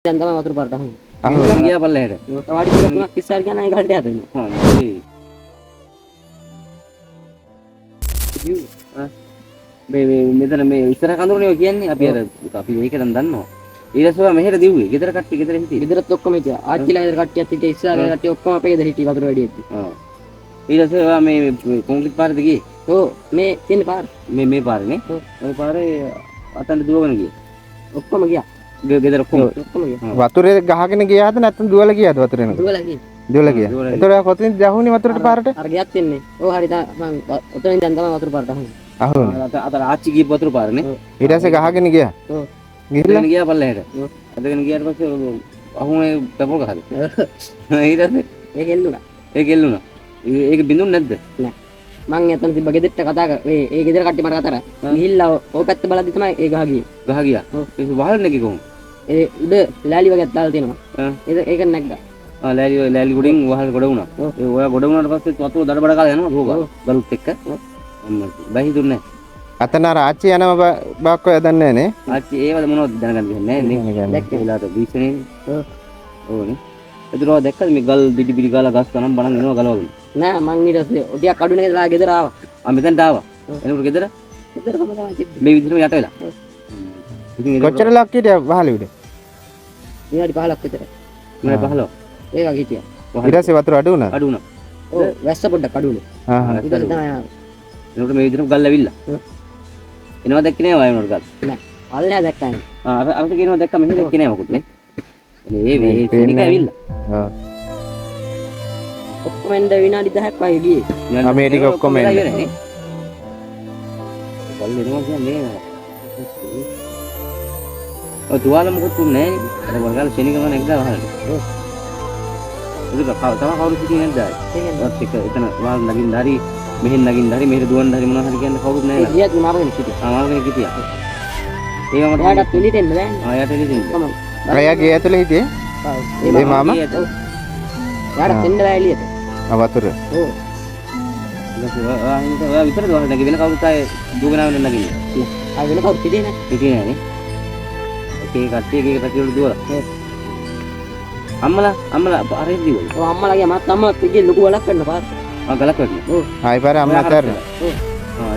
දැන් තමයි වතුර පාරට අහන්නේ. අහුවෙලා ගියා පල්ලෙහෙට. තවාඩි දෙක තුනක් ඉස්සර ගියා නම් ඒ ගහට යදෙනවා. හා මේ මෙතන මේ ඉස්සර කඳුරනේ ඔය කියන්නේ අපි අර අපි මේකෙන් දන්නවා. ඊටසවා මෙහෙට දිව්වේ. ගෙදර කට්ටිය ගෙදර හිටියේ. ගෙදරත් ඔක්කොම හිටියා. ආච්චිලා ගෙදර කට්ටියත් හිටියේ ඉස්සර කට්ටිය ඔක්කොම අපේ ගෙදර හිටියේ වතුර වැඩි එද්දි. ආ. ඊටසවා මේ කොන්ක්‍රීට් පාරේද ගියේ. ඔව් මේ තියෙන පාර. මේ පාරේ නේ. ඔය පාරේ අතන දුවගෙන ගියේ. ඔක්කොම ගියා. ගෙදර ඔක්කොම ගියා. වතුරේ ගහගෙන ගියාද නැත්නම් දුවලා ගියාද වතුරේ නේද? දුවලා ගියා. දුවලා ගියා. ඒතර කොතනින්ද යහුනේ වතුරට පාරට? අර ගියත් එන්නේ. ඔව් හරි මම ඔතනින් දැන් තමයි වතුර පාරට අහන්නේ. අහුනේ. අතර ආච්චි ගිය වතුර පාරේ නේ. ඊට පස්සේ ගහගෙන ගියා. ඔව්. ගිහිල්ලා ගියා පල්ලෙහෙට. අදගෙන ගියාට පස්සේ අහුනේ පෙපොල් ගහද. ඊට පස්සේ ඒක එල්ලුණා. ඒක එල්ලුණා. ඒක බින්දුන්නේ නැද්ද? නෑ. මං එතන තිබ්බ ගෙදරට කතා කර ඒ ගෙදර කට්ටිය මට කතා කරා. ගිහිල්ලා ඕ පැත්ත බලද්දි තමයි ඒ ගහ ගියේ. ගහ ගියා. ඒක වහල් නැගි කොහොම? ඒ උඩ ලෑලි වගේ දාලා තියෙනවා. ඒක නැග්ගා. ලෑලි ගොඩින් වහල් ගොඩ වුණා. ඒ ඔයා ගොඩ වුණාට පස්සේ වතුර දඩබඩ කාලා යනවා රෝගා. ගලුත් එක්ක. බැහිදුන්නේ නැහැ. අතන අර ආච්චි යනම බාක්කෝ යදන්නේ නැහැ නේ. ආච්චි ඒවද මොනවද දැනගන්න දෙන්නේ නැහැ නේ. දැක්කේ වෙලාවට බීසනේ. ඕනේ. එතකොට දැක්කද මේ ගල් දිඩි බිඩි ගාලා ගස් ගනම් බලන් එනවා ගලවගෙන. නෑ මං ඊට පස්සේ ඔටියක් අඩුනේ ගෙදර ගෙදර ආවා. මෙතනට ආවා. එනකොට ගෙදර ගෙදර කොහමද තමයි තිබ්බේ. මේ විදිහටම යට වෙලා. කොච්චර ලක් හිටියා වහලෙ උඩ? විනාඩි 15ක් විතර. මම 15. ඒ වගේ හිටියා. ඊට පස්සේ වතුර අඩු වුණා. අඩු වුණා. ඔව් වැස්ස පොඩ්ඩක් අඩුනේ. ඊට පස්සේ තමයි එනකොට මේ විදිහටම ගල් ඇවිල්ලා. එනවා දැක්කේ නෑ වයනෝට ගල්. නෑ. අල්ලෑ දැක්කනේ. අර කියනවා දැක්ක මෙහෙ දැක්කේ නෑ මොකුත් නේ. මේ ටෙනික ඇවිල්ලා. ආ. ඔක්කොම එන්න විනාඩි 10ක් වගේ ගියේ. මේ ටික ඔක්කොම එන්නේ. ගල් එනවා කියන්නේ නෑ. ඔය තුවාල මොකුත් නෑ නේ. අර වර්ගල් ශෙනිකම නැග්ගා වහලට. ඒක තව කවුරු සිටින්නේ නැද්ද? ඒකත් එක එතන වහල් නගින්න හරි මෙහෙන් නගින්න හරි මෙහෙට දුවන්න හරි මොනවා හරි කියන්න කවුරුත් නෑ නේද? ගියත් මාර්ගෙන් හිටියා. මාර්ගෙන් හිටියා. ඒවම එයාටත් එළියට එන්න බෑනේ. යට එළියට එන්න. අයියාගේ ඇතුලේ හිටියේ? ඒ මාමා? එයාටත් එන්න බෑ එළියට. වතුර. ඔව්. ඔයා විතරද වහල් නැගි වෙන කවුරුත් ආයේ දුවගෙන ආවෙ නැගින්නේ. ආ වෙන කවුරුත් හිටියේ නෑ. හිටියේ නෑනේ. ඒ කට්ටියගේ පැතිවල දුවලා. අම්මලා අරේ දිවල. ඔව් අම්මලා ගියා මත් අම්මලා පිටින් ලොකු වලක් කරන්න පාර. ගලක් වැටුණා. ඔව්. ආයි පාර අම්මා අතරලා. ඔව්.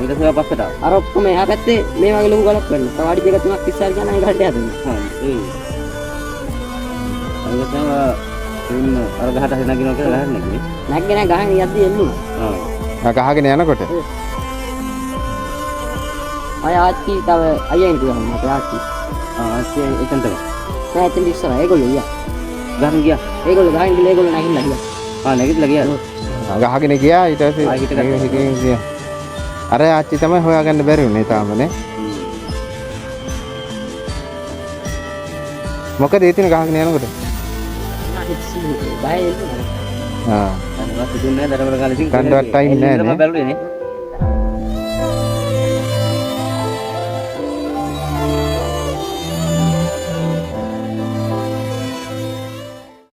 ඊට පස්සේ පස්සට ආවා. අර ඔක්කොම එහා පැත්තේ මේ වගේ ලොකු ගලක් කරන්න. තවාඩි දෙක තුනක් ඉස්සර ගියා නම් ඒ ගහට යදෙනවා. අර ගහට හරි නගිනවා කියලා ගහන්නේ නැගිනේ. නැග්ගේ නෑ ගහගෙන යද්දි එන්නුනා. ගහගෙන යනකොට. අය ආච්චි තව අයියෙන් කිව්වා මට ආච්චි. ආච්චි එතන තමයි. නෑ එතන ඉස්සර ඒගොල්ලෝ ගියා. ගහන් ගියා. ඒගොල්ලෝ ගහන් ගිහලා ඒගොල්ලෝ නැගිටලා ගියා. නැගිටලා ගියා. ගහගෙන ගියා ඊට පස්සේ ගියා. අර ආච්චි තමයි හොයාගන්න බැරි වුනේ තාමනේ. මොකද ඒ තින ගහගෙන යනකොට? බය එන්නුනා. ආ. අර වාස් දුන්නේ නැහැ දරවල කාලේ ඉතින්. කණ්ඩායම් ටයිම් නැහැ නේ. මම බැලුවේ නේ.